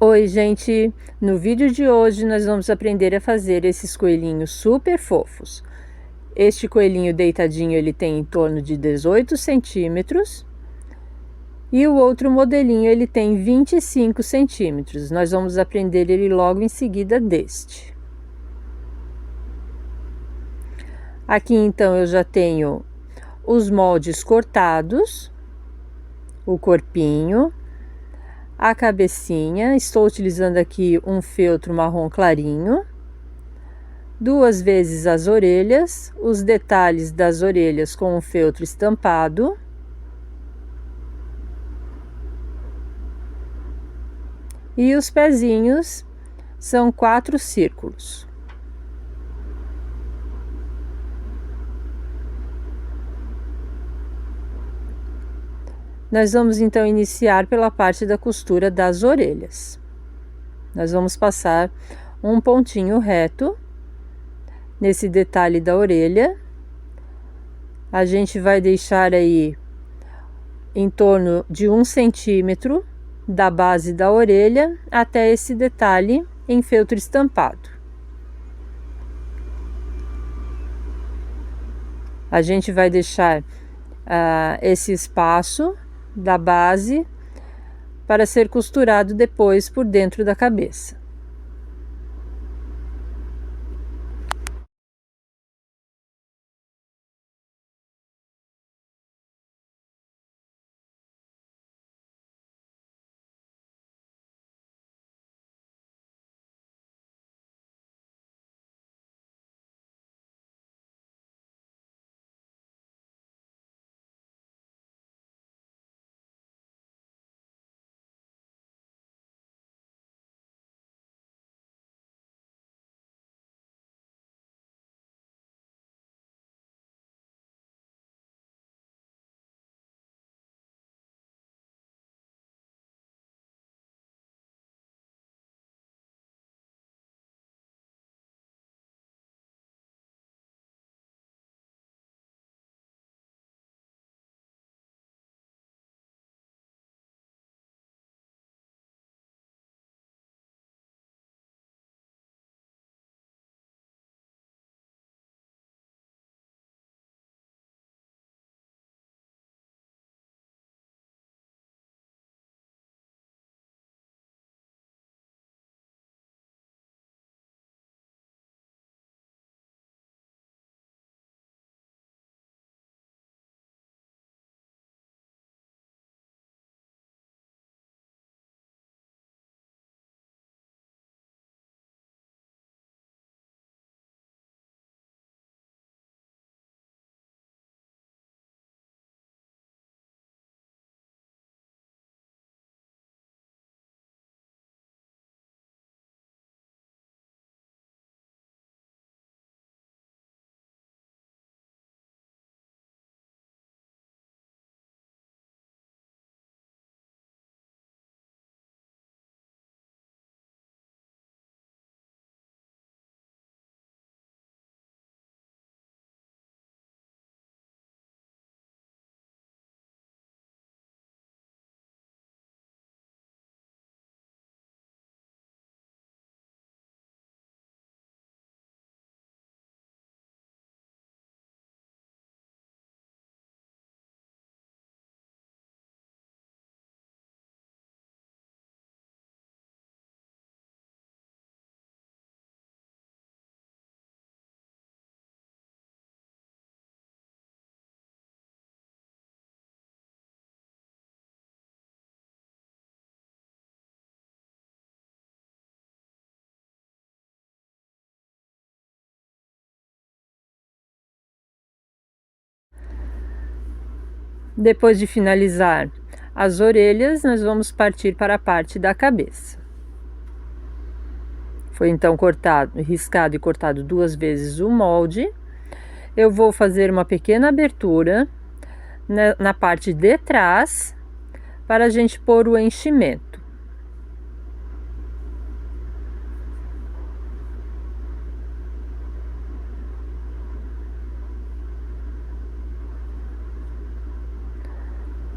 Oi, gente! No vídeo de hoje nós vamos aprender a fazer esses coelhinhos super fofos. Este coelhinho deitadinho ele tem em torno de 18 centímetros e o outro modelinho ele tem 25 centímetros. Nós vamos aprender ele logo em seguida deste. Aqui então eu já tenho os moldes cortados, o corpinho, a cabecinha. Estou utilizando aqui um feltro marrom clarinho, 2 vezes as orelhas, os detalhes das orelhas com o feltro estampado, e os pezinhos são 4 círculos. Nós vamos então iniciar pela parte da costura das orelhas. Nós vamos passar um pontinho reto nesse detalhe da orelha. A gente vai deixar aí em torno de 1 centímetro da base da orelha até esse detalhe em feltro estampado. A gente vai deixar esse espaço da base para ser costurado depois por dentro da cabeça. Depois de finalizar as orelhas, nós vamos partir para a parte da cabeça. Foi então cortado, riscado e cortado 2 vezes o molde. Eu vou fazer uma pequena abertura na parte de trás para a gente pôr o enchimento.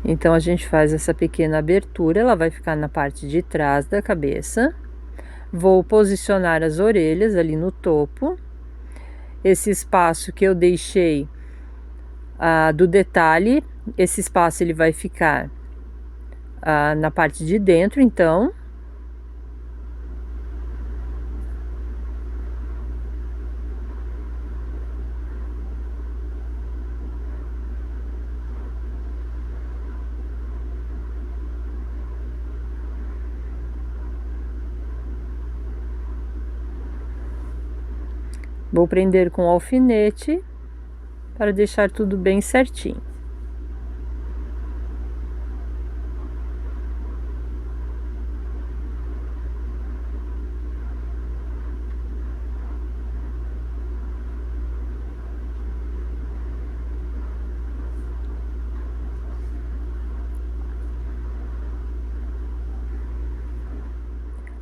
Então, a gente faz essa pequena abertura, ela vai ficar na parte de trás da cabeça. Vou posicionar as orelhas ali no topo. Esse espaço que eu deixei do detalhe, esse espaço ele vai ficar na parte de dentro, então. Vou prender com alfinete para deixar tudo bem certinho.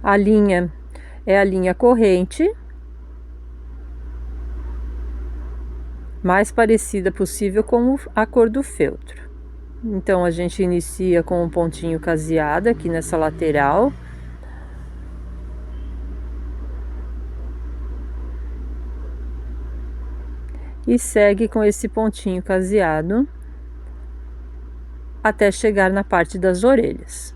A linha é a linha corrente, mais parecida possível com a cor do feltro. Então, a gente inicia com um pontinho caseado aqui nessa lateral. E segue com esse pontinho caseado até chegar na parte das orelhas.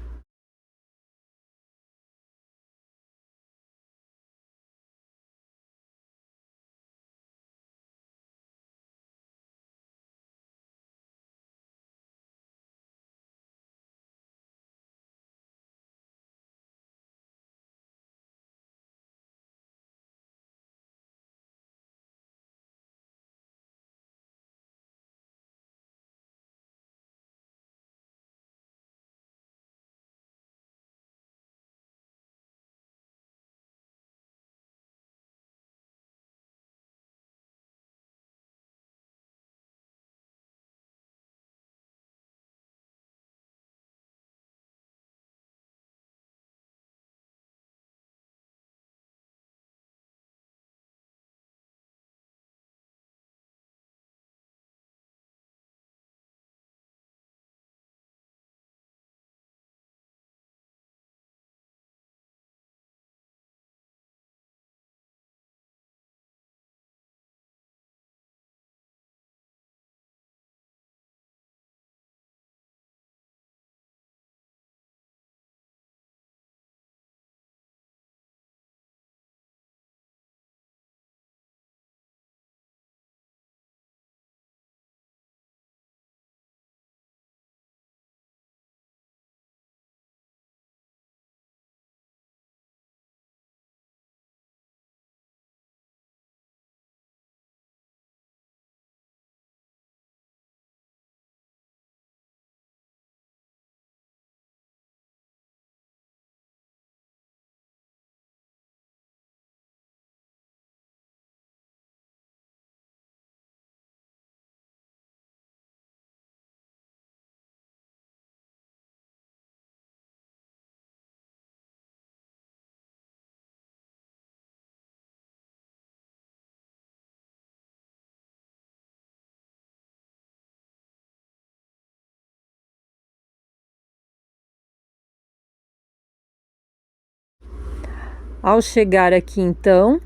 Ao chegar aqui, então,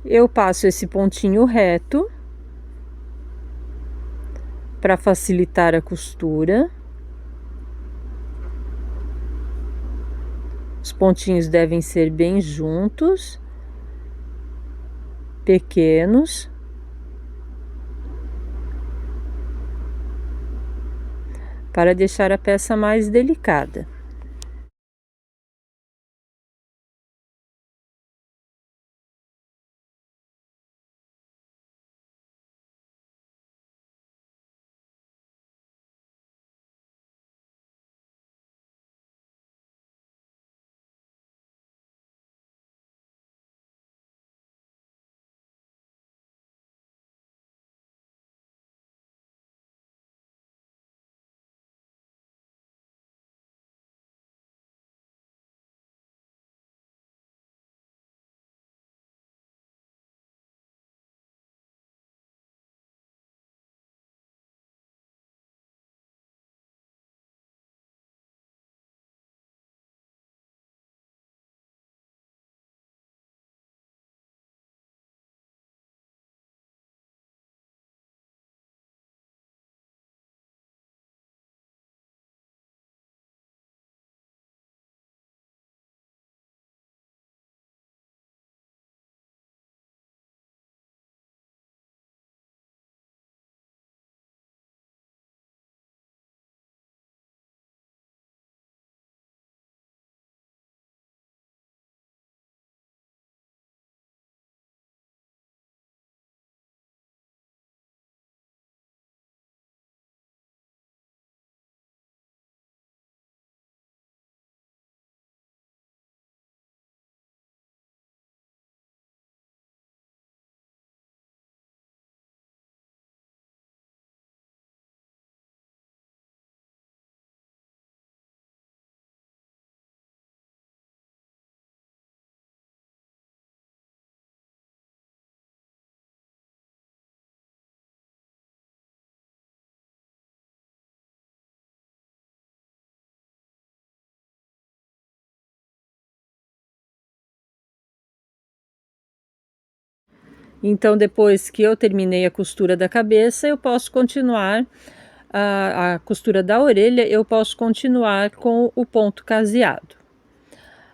eu passo esse pontinho reto para facilitar a costura. Os pontinhos devem ser bem juntos, pequenos. Para deixar a peça mais delicada. Então, depois que eu terminei a costura da cabeça, eu posso continuar a costura da orelha, eu posso continuar com o ponto caseado.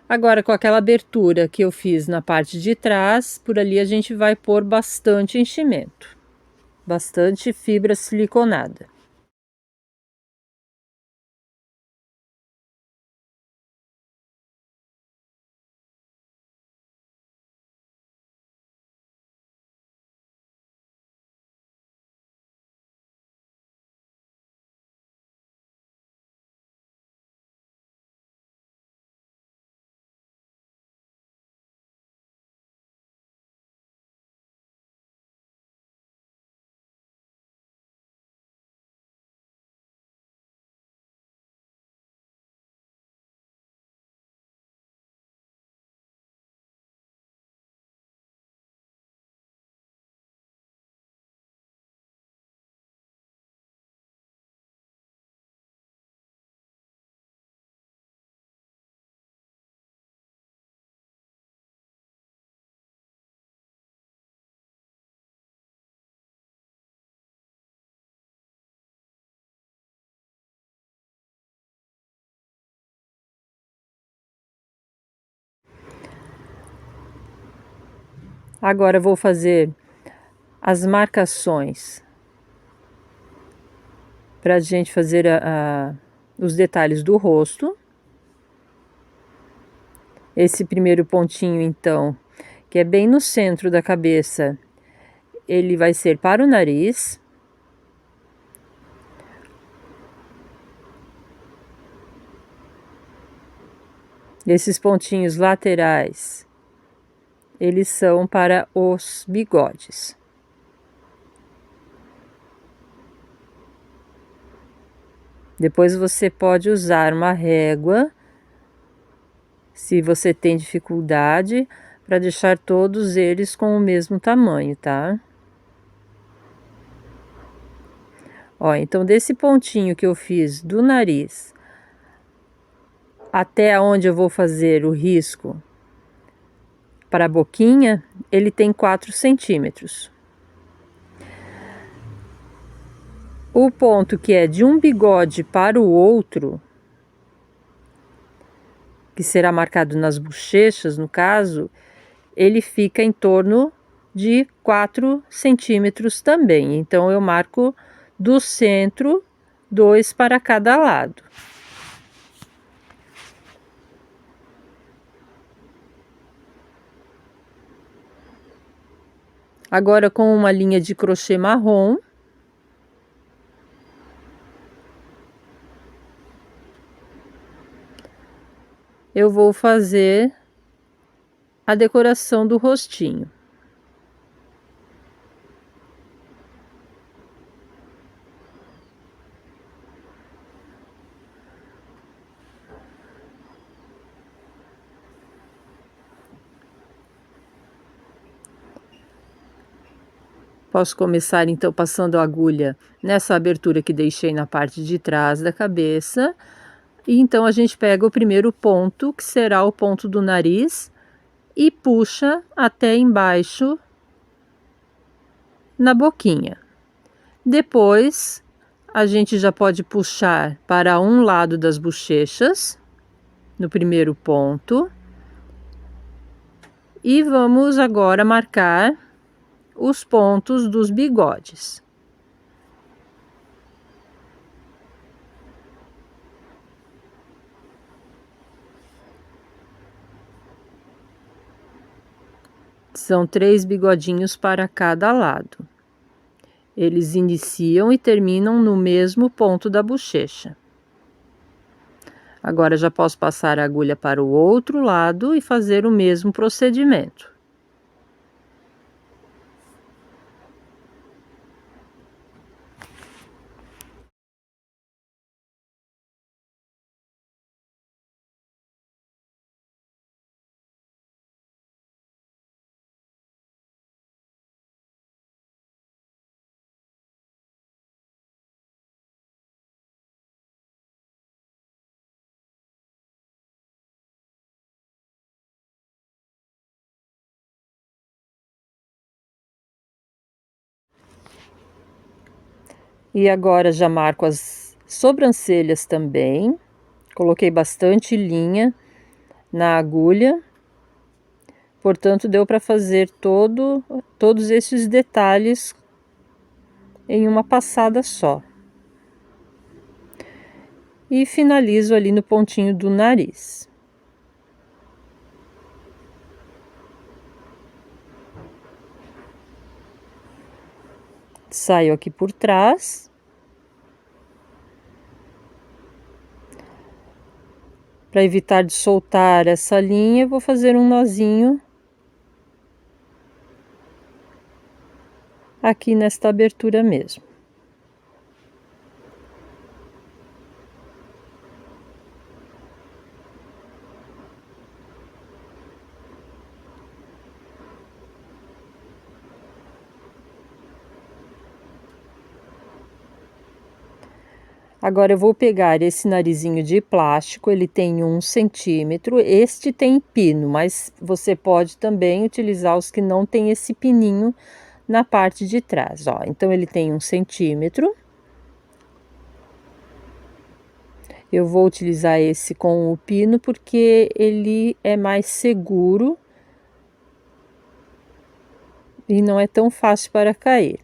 Agora, com aquela abertura que eu fiz na parte de trás, por ali a gente vai pôr bastante enchimento, bastante fibra siliconada. Agora vou fazer as marcações para a gente fazer os detalhes do rosto. Esse primeiro pontinho, então, que é bem no centro da cabeça, ele vai ser para o nariz. Esses pontinhos laterais, eles são para os bigodes. Depois você pode usar uma régua, se você tem dificuldade, para deixar todos eles com o mesmo tamanho, tá? Ó, então desse pontinho que eu fiz do nariz até onde eu vou fazer o risco para a boquinha, ele tem 4 centímetros. O ponto que é de um bigode para o outro, que será marcado nas bochechas, no caso, ele fica em torno de 4 centímetros também. Então, eu marco do centro 2 para cada lado. Agora, com uma linha de crochê marrom, eu vou fazer a decoração do rostinho. Posso começar então passando a agulha nessa abertura que deixei na parte de trás da cabeça. E então a gente pega o primeiro ponto, que será o ponto do nariz, e puxa até embaixo na boquinha. Depois, a gente já pode puxar para um lado das bochechas, no primeiro ponto. E vamos agora marcar os pontos dos bigodes. São 3 bigodinhos para cada lado. Eles iniciam e terminam no mesmo ponto da bochecha. Agora já posso passar a agulha para o outro lado e fazer o mesmo procedimento. E agora já marco as sobrancelhas também. Coloquei bastante linha na agulha. Portanto, deu para fazer todos esses detalhes em uma passada só. E finalizo ali no pontinho do nariz. Saio aqui por trás. Para evitar de soltar essa linha, vou fazer um nozinho aqui nesta abertura mesmo. Agora eu vou pegar esse narizinho de plástico, ele tem 1 centímetro, este tem pino, mas você pode também utilizar os que não tem esse pininho na parte de trás, ó. Então ele tem 1 centímetro. Eu vou utilizar esse com o pino porque ele é mais seguro e não é tão fácil para cair.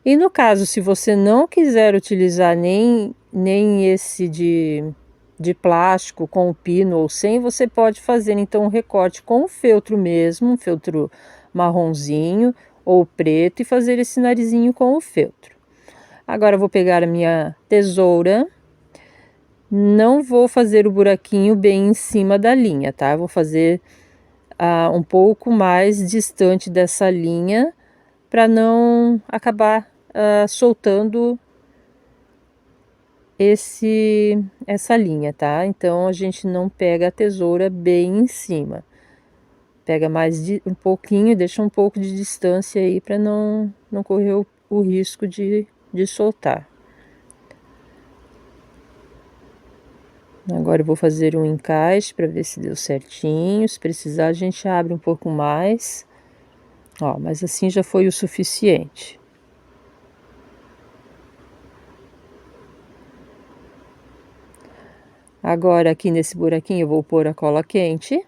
E no caso, se você não quiser utilizar nem esse de plástico com o pino ou sem, você pode fazer então um recorte com o feltro mesmo, um feltro marronzinho ou preto, e fazer esse narizinho com o feltro. Agora eu vou pegar a minha tesoura, não vou fazer o buraquinho bem em cima da linha, tá? Eu vou fazer um pouco mais distante dessa linha para não acabar soltando essa linha, tá? Então a gente não pega a tesoura bem em cima, pega mais um pouquinho, deixa um pouco de distância aí para não correr o risco de soltar. Agora eu vou fazer um encaixe para ver se deu certinho. Se precisar, a gente abre um pouco mais. Ó, mas assim já foi o suficiente. Agora aqui nesse buraquinho eu vou pôr a cola quente.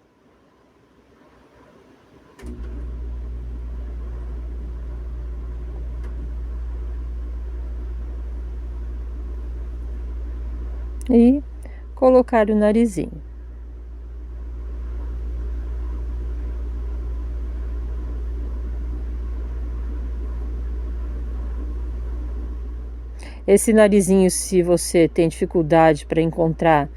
E colocar o narizinho. Esse narizinho, se você tem dificuldade para encontrar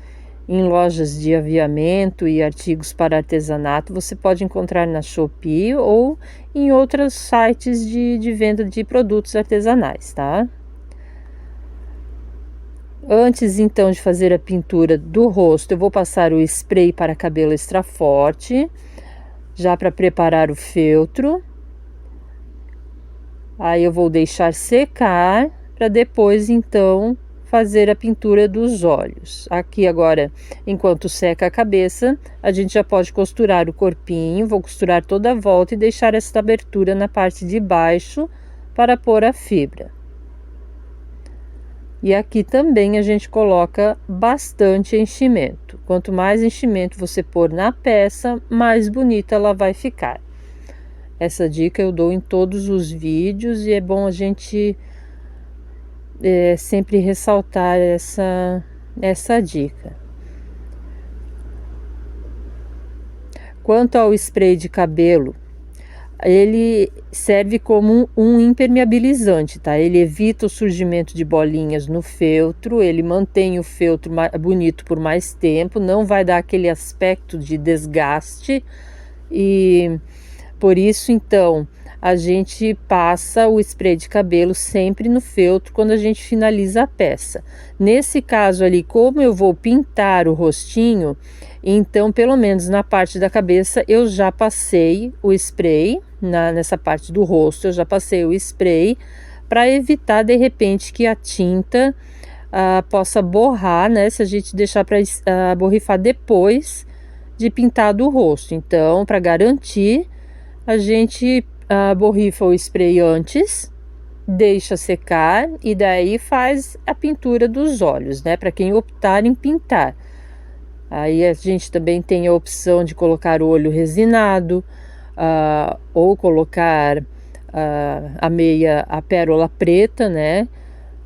em lojas de aviamento e artigos para artesanato, você pode encontrar na Shopee ou em outros sites de venda de produtos artesanais, tá? Antes então de fazer a pintura do rosto, eu vou passar o spray para cabelo extra forte, já para preparar o feltro. Aí eu vou deixar secar para depois então fazer a pintura dos olhos. Aqui agora, enquanto seca a cabeça, a gente já pode costurar o corpinho. Vou costurar toda a volta e deixar esta abertura na parte de baixo para pôr a fibra. E aqui também a gente coloca bastante enchimento. Quanto mais enchimento você pôr na peça, mais bonita ela vai ficar. Essa dica eu dou em todos os vídeos e é bom a gente sempre ressaltar essa dica. Quanto ao spray de cabelo, ele serve como um impermeabilizante, tá? Ele evita o surgimento de bolinhas no feltro, ele mantém o feltro bonito por mais tempo, não vai dar aquele aspecto de desgaste, e por isso então a gente passa o spray de cabelo sempre no feltro quando a gente finaliza a peça. Nesse caso ali, como eu vou pintar o rostinho, então pelo menos na parte da cabeça eu já passei o spray, nessa parte do rosto eu já passei o spray, para evitar de repente que a tinta possa borrar, né, se a gente deixar para borrifar depois de pintar o rosto. Então, para garantir, a gente borrifa o spray antes deixa secar e daí faz a pintura dos olhos, né? Para quem optar em pintar. Aí a gente também tem a opção de colocar o olho resinado, ou colocar a pérola preta, né?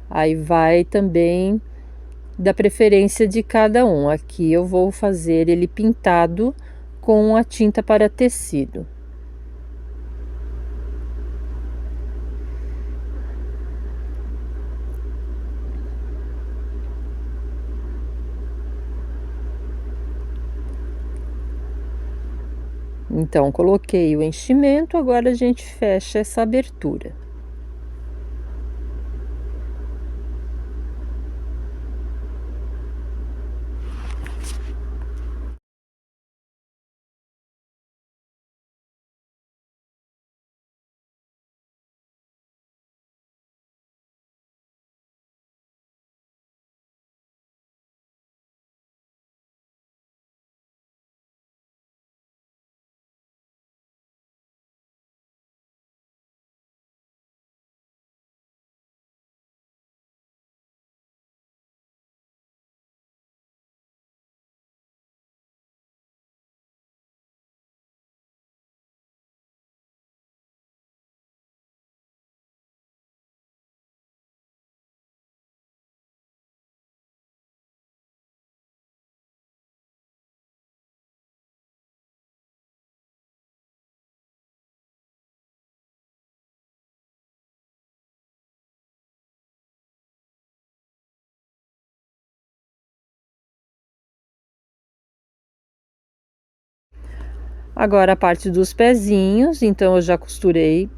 Aí vai também da preferência de cada um. Aqui eu vou fazer ele pintado com a tinta para tecido. Então, coloquei o enchimento, agora a gente fecha essa abertura. Agora a parte dos pezinhos, então eu já costurei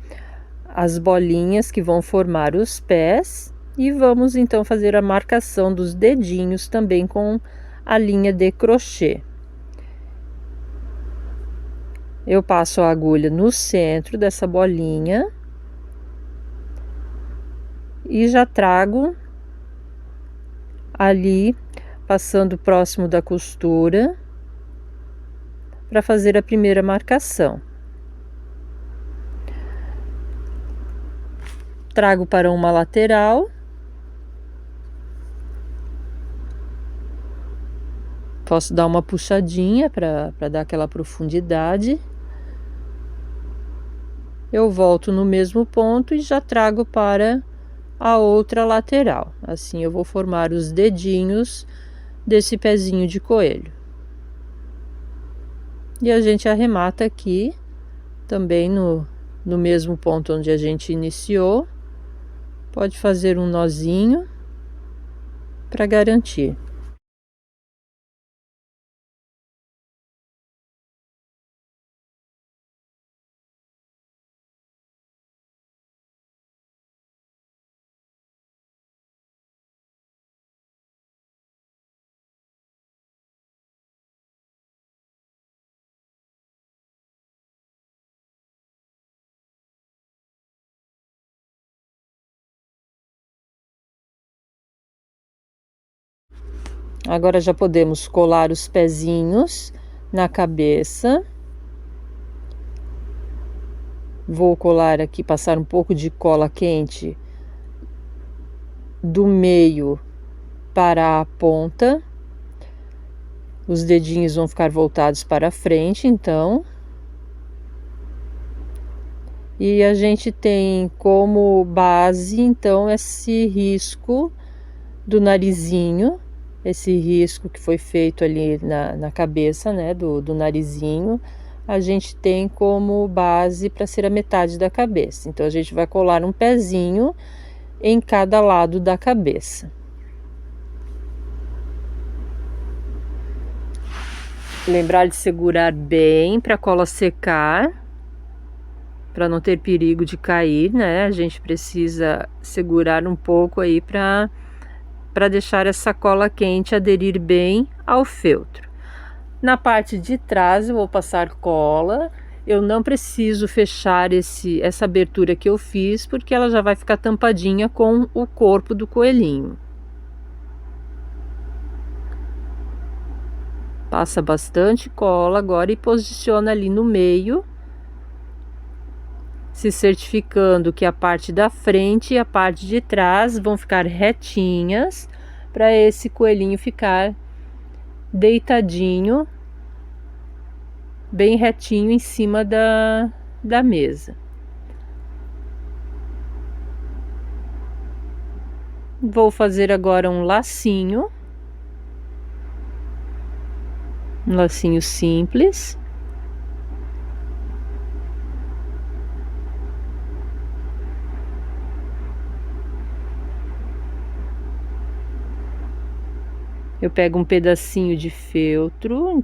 as bolinhas que vão formar os pés e vamos então fazer a marcação dos dedinhos também com a linha de crochê. Eu passo a agulha no centro dessa bolinha e já trago ali, passando próximo da costura, para fazer a primeira marcação. Trago para uma lateral. Posso dar uma puxadinha para dar aquela profundidade. Eu volto no mesmo ponto e já trago para a outra lateral. Assim eu vou formar os dedinhos desse pezinho de coelho. E a gente arremata aqui, também no mesmo ponto onde a gente iniciou. Pode fazer um nozinho para garantir. Agora já podemos colar os pezinhos na cabeça. Vou colar aqui, passar um pouco de cola quente do meio para a ponta. Os dedinhos vão ficar voltados para frente, então. E a gente tem como base, então, esse risco do narizinho. Esse risco que foi feito ali na cabeça, né, do narizinho, a gente tem como base para ser a metade da cabeça. Então, a gente vai colar um pezinho em cada lado da cabeça. Lembrar de segurar bem para a cola secar, para não ter perigo de cair, né? A gente precisa segurar um pouco aí para deixar essa cola quente aderir bem ao feltro. Na parte de trás eu vou passar cola. Eu não preciso fechar essa abertura que eu fiz, porque ela já vai ficar tampadinha com o corpo do coelhinho. Passa bastante cola agora e posiciona ali no meio, se certificando que a parte da frente e a parte de trás vão ficar retinhas, para esse coelhinho ficar deitadinho, bem retinho em cima da mesa. Vou fazer agora um lacinho simples. Eu pego um pedacinho de feltro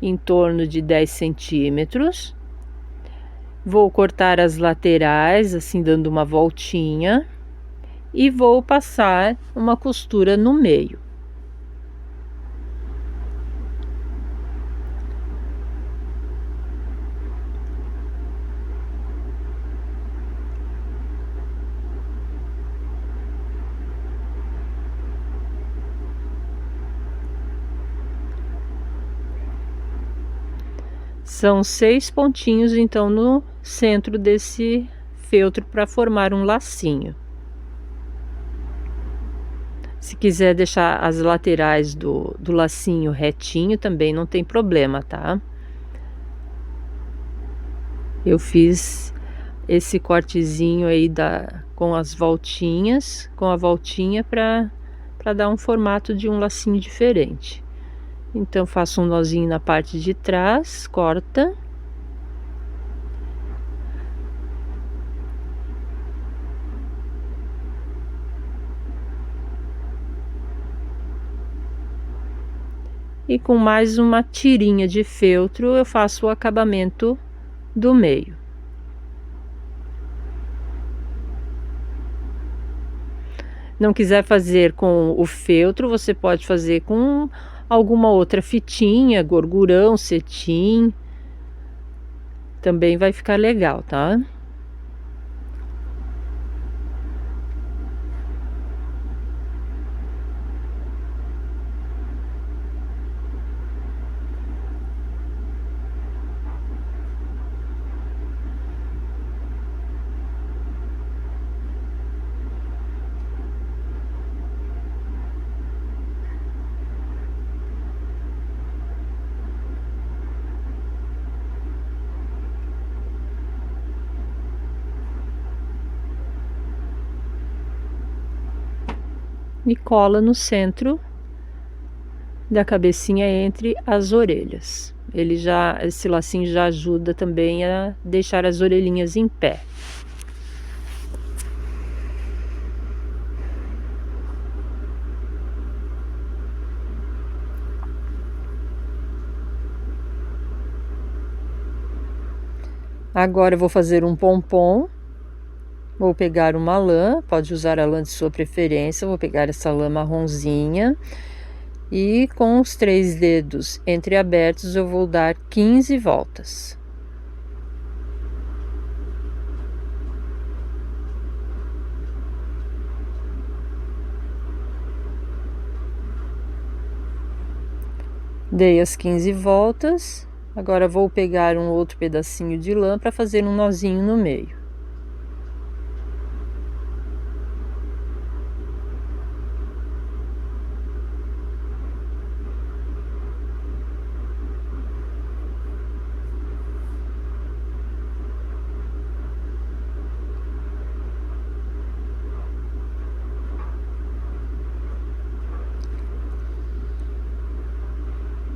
em torno de 10 centímetros. Vou cortar as laterais, assim, dando uma voltinha. E vou passar uma costura no meio. São 6 pontinhos, então, no centro desse feltro para formar um lacinho. Se quiser deixar as laterais do lacinho retinho, também não tem problema, tá? Eu fiz esse cortezinho aí com as voltinhas, com a voltinha para dar um formato de um lacinho diferente. Então, faço um nozinho na parte de trás, corta. E com mais uma tirinha de feltro, eu faço o acabamento do meio. Não quiser fazer com o feltro, você pode fazer com alguma outra fitinha, gorgurão, cetim. Também vai ficar legal, tá? E cola no centro da cabecinha entre as orelhas. Esse lacinho já ajuda também a deixar as orelhinhas em pé. Agora eu vou fazer um pompom. Vou pegar uma lã, pode usar a lã de sua preferência. Vou pegar essa lã marronzinha e com os 3 dedos entreabertos eu vou dar 15 voltas. Dei as 15 voltas. Agora vou pegar um outro pedacinho de lã para fazer um nozinho no meio.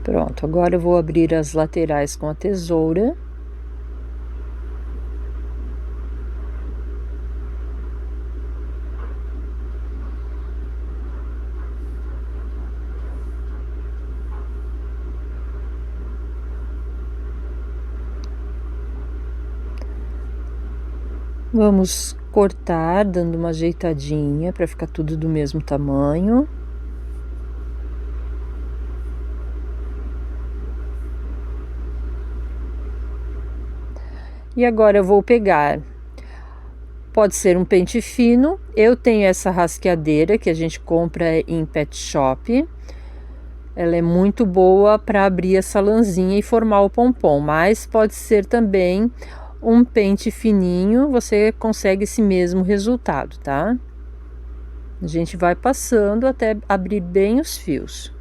Pronto, agora eu vou abrir as laterais com a tesoura. Vamos cortar, dando uma ajeitadinha para ficar tudo do mesmo tamanho. E agora eu vou pegar, pode ser um pente fino. Eu tenho essa rasqueadeira que a gente compra em pet shop. Ela é muito boa para abrir essa lãzinha e formar o pompom, mas pode ser também um pente fininho, você consegue esse mesmo resultado, tá? A gente vai passando até abrir bem os fios.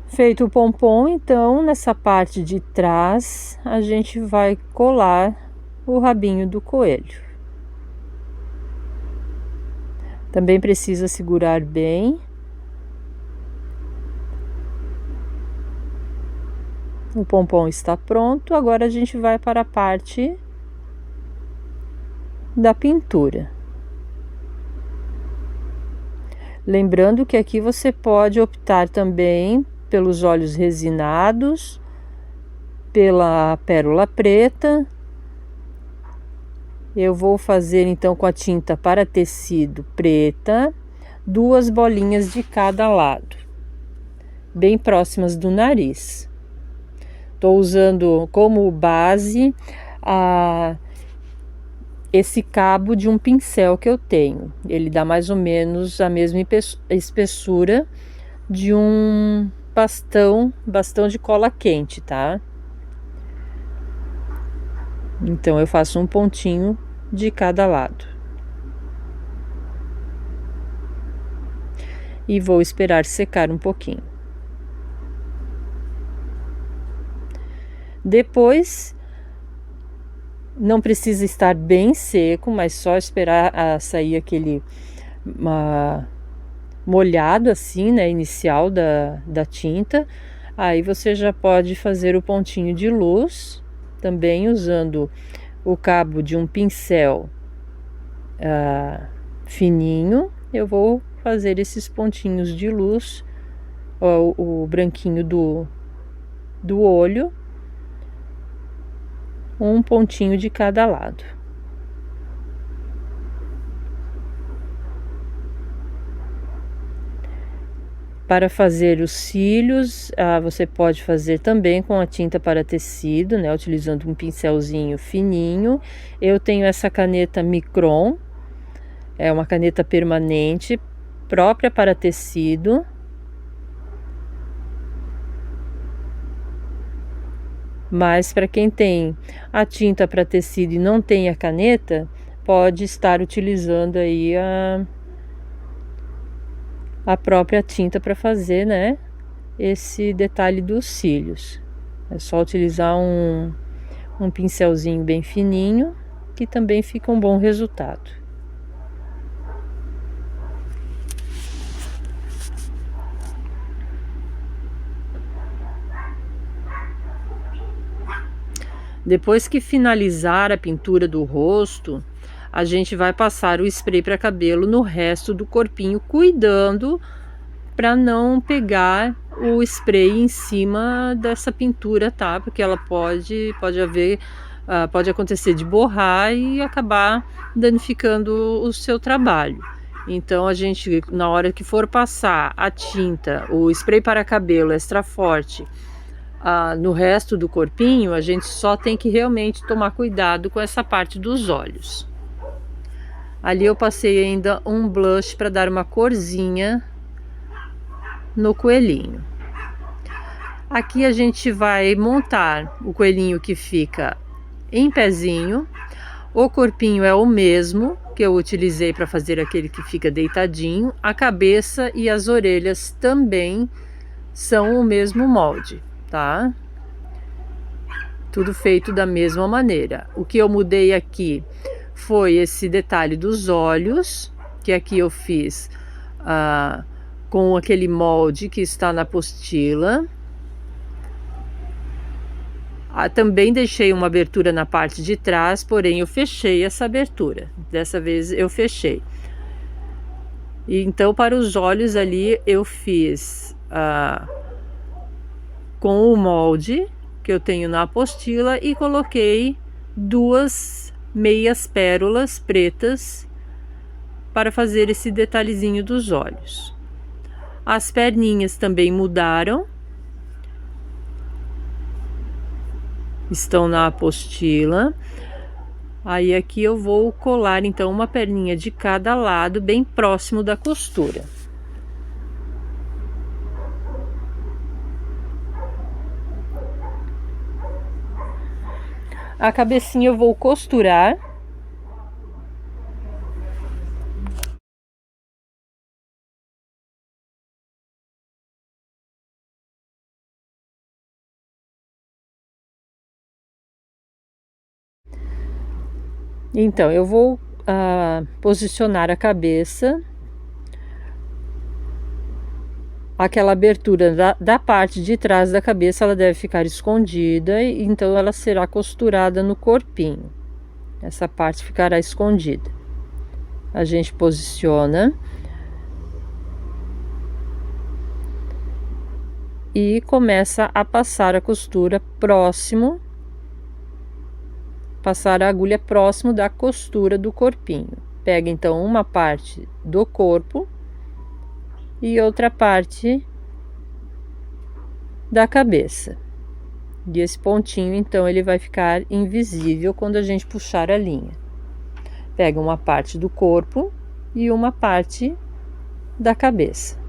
Feito o pompom, então, nessa parte de trás, a gente vai colar o rabinho do coelho. Também precisa segurar bem. O pompom está pronto, agora a gente vai para a parte da pintura. Lembrando que aqui você pode optar também pelos olhos resinados, pela pérola preta. Eu vou fazer então com a tinta para tecido preta, 2 bolinhas de cada lado, bem próximas do nariz. Estou usando como base esse cabo de um pincel que eu tenho. Ele dá mais ou menos a mesma espessura de um bastão de cola quente, tá? Então eu faço um pontinho de cada lado. E vou esperar secar um pouquinho. Depois, não precisa estar bem seco, mas só esperar sair aquele molhado assim, né, inicial da tinta. Aí você já pode fazer o pontinho de luz, também usando o cabo de um pincel fininho. Eu vou fazer esses pontinhos de luz, o branquinho do olho, um pontinho de cada lado. Para fazer os cílios, você pode fazer também com a tinta para tecido, né, utilizando um pincelzinho fininho. Eu tenho essa caneta Micron, é uma caneta permanente, própria para tecido. Mas para quem tem a tinta para tecido e não tem a caneta, pode estar utilizando aí a própria tinta para fazer, né, esse detalhe dos cílios. É só utilizar um pincelzinho bem fininho, que também fica um bom resultado. Depois que finalizar a pintura do rosto, a gente vai passar o spray para cabelo no resto do corpinho, cuidando para não pegar o spray em cima dessa pintura, tá? Porque ela pode haver pode acontecer de borrar e acabar danificando o seu trabalho. Então a gente, na hora que for passar a tinta, o spray para cabelo extra forte, no resto do corpinho, a gente só tem que realmente tomar cuidado com essa parte dos olhos. Ali eu passei ainda um blush para dar uma corzinha no coelhinho. Aqui a gente vai montar o coelhinho que fica em pezinho. O corpinho é o mesmo que eu utilizei para fazer aquele que fica deitadinho. A cabeça e as orelhas também são o mesmo molde, tá? Tudo feito da mesma maneira. O que eu mudei aqui foi esse detalhe dos olhos, que aqui eu fiz com aquele molde que está na apostila. Também deixei uma abertura na parte de trás, porém eu fechei essa abertura. Dessa vez eu fechei. E então para os olhos ali eu fiz com o molde que eu tenho na apostila e coloquei 2 meias pérolas pretas para fazer esse detalhezinho dos olhos. As perninhas também mudaram, estão na apostila. Aí aqui eu vou colar então uma perninha de cada lado bem próximo da costura. A cabecinha eu vou costurar. Então, eu vou posicionar a cabeça. Aquela abertura da parte de trás da cabeça, ela deve ficar escondida, e então ela será costurada no corpinho. Essa parte ficará escondida. A gente posiciona e começa a passar a costura próximo, passar a agulha próximo da costura do corpinho. Pega então uma parte do corpo e outra parte da cabeça. E esse pontinho então ele vai ficar invisível quando a gente puxar a linha. Pega uma parte do corpo e uma parte da cabeça.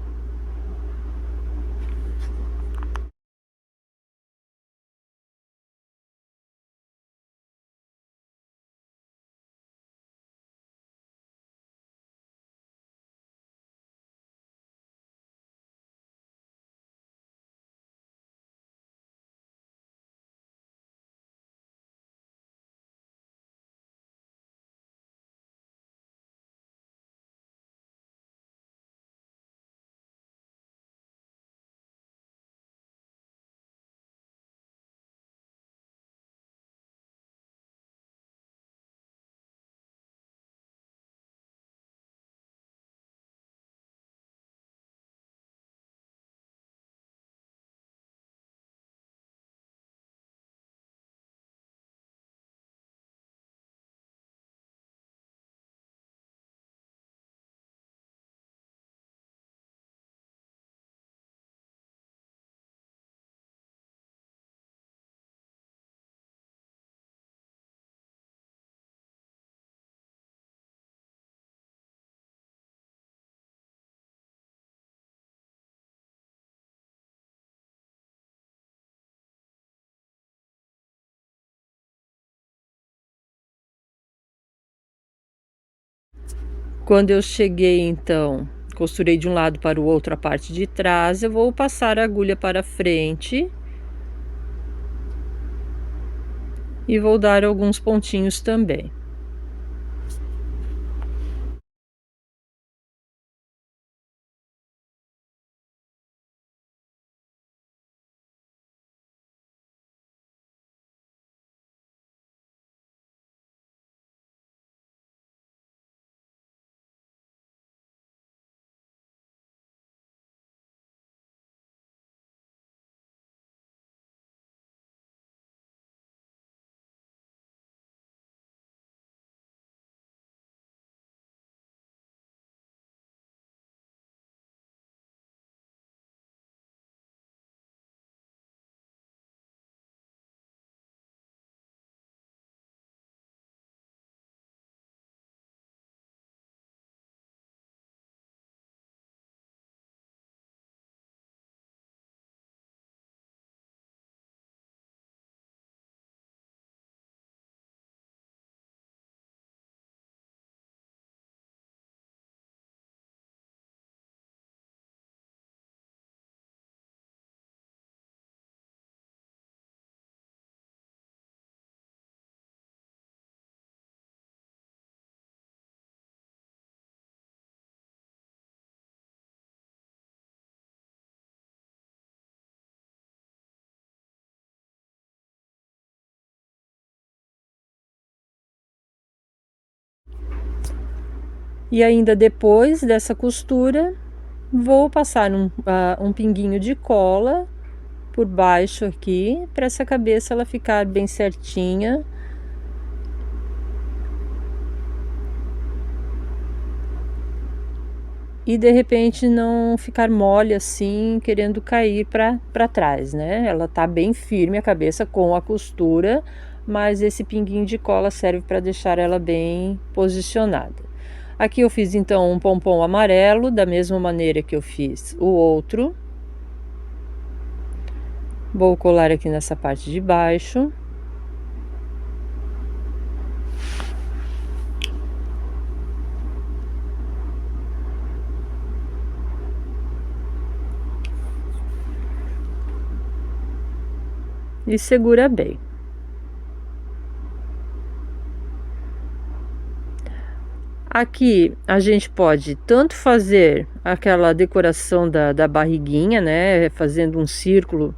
Quando eu cheguei, então, costurei de um lado para o outro a parte de trás, eu vou passar a agulha para frente e vou dar alguns pontinhos também. E ainda depois dessa costura, vou passar um pinguinho de cola por baixo aqui, para essa cabeça ela ficar bem certinha. E de repente não ficar mole assim, querendo cair para trás, né? Ela tá bem firme a cabeça com a costura, mas esse pinguinho de cola serve para deixar ela bem posicionada. Aqui eu fiz então um pompom amarelo, da mesma maneira que eu fiz o outro. Vou colar aqui nessa parte de baixo. E segura bem. Aqui a gente pode tanto fazer aquela decoração da barriguinha, né? Fazendo um círculo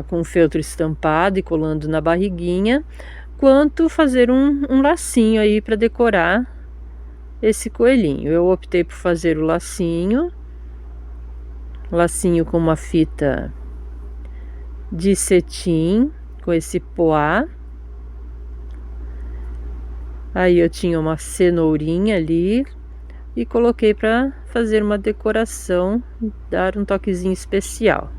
com feltro estampado e colando na barriguinha, quanto fazer um lacinho aí para decorar esse coelhinho. Eu optei por fazer o lacinho com uma fita de cetim, com esse poá. Aí eu tinha uma cenourinha ali e coloquei para fazer uma decoração, dar um toquezinho especial.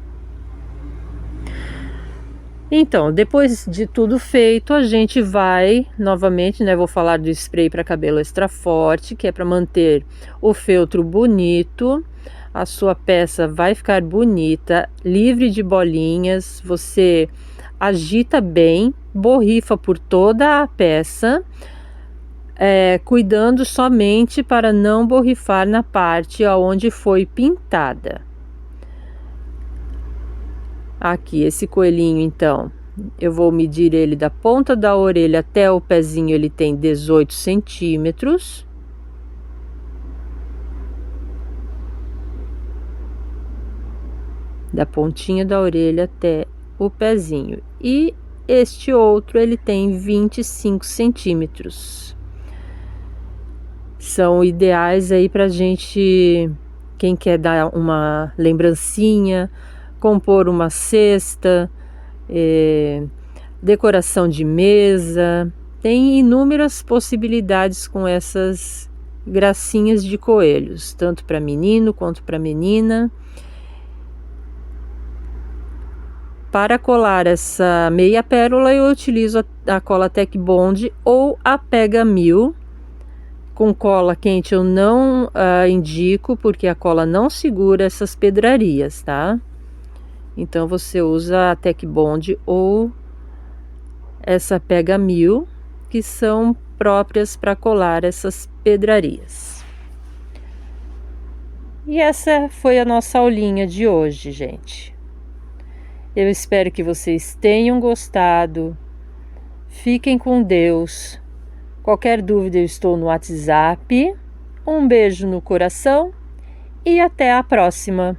Então, depois de tudo feito, a gente vai novamente, né? Vou falar do spray para cabelo extra forte, que é para manter o feltro bonito. A sua peça vai ficar bonita, livre de bolinhas. Você agita bem, borrifa por toda a peça. Cuidando somente para não borrifar na parte onde foi pintada. Aqui, esse coelhinho, então, eu vou medir ele da ponta da orelha até o pezinho, ele tem 18 centímetros. Da pontinha da orelha até o pezinho. E este outro, ele tem 25 centímetros. São ideais aí pra gente, quem quer dar uma lembrancinha, compor uma cesta, decoração de mesa. Tem inúmeras possibilidades com essas gracinhas de coelhos, tanto para menino quanto para menina. Para colar essa meia pérola, eu utilizo a cola Tech Bond ou a Pega 1000. Com cola quente eu não indico, porque a cola não segura essas pedrarias, tá? Então você usa a Tech Bond ou essa Pega 1000, que são próprias para colar essas pedrarias. E essa foi a nossa aulinha de hoje, gente. Eu espero que vocês tenham gostado. Fiquem com Deus. Qualquer dúvida eu estou no WhatsApp. Um beijo no coração e até a próxima.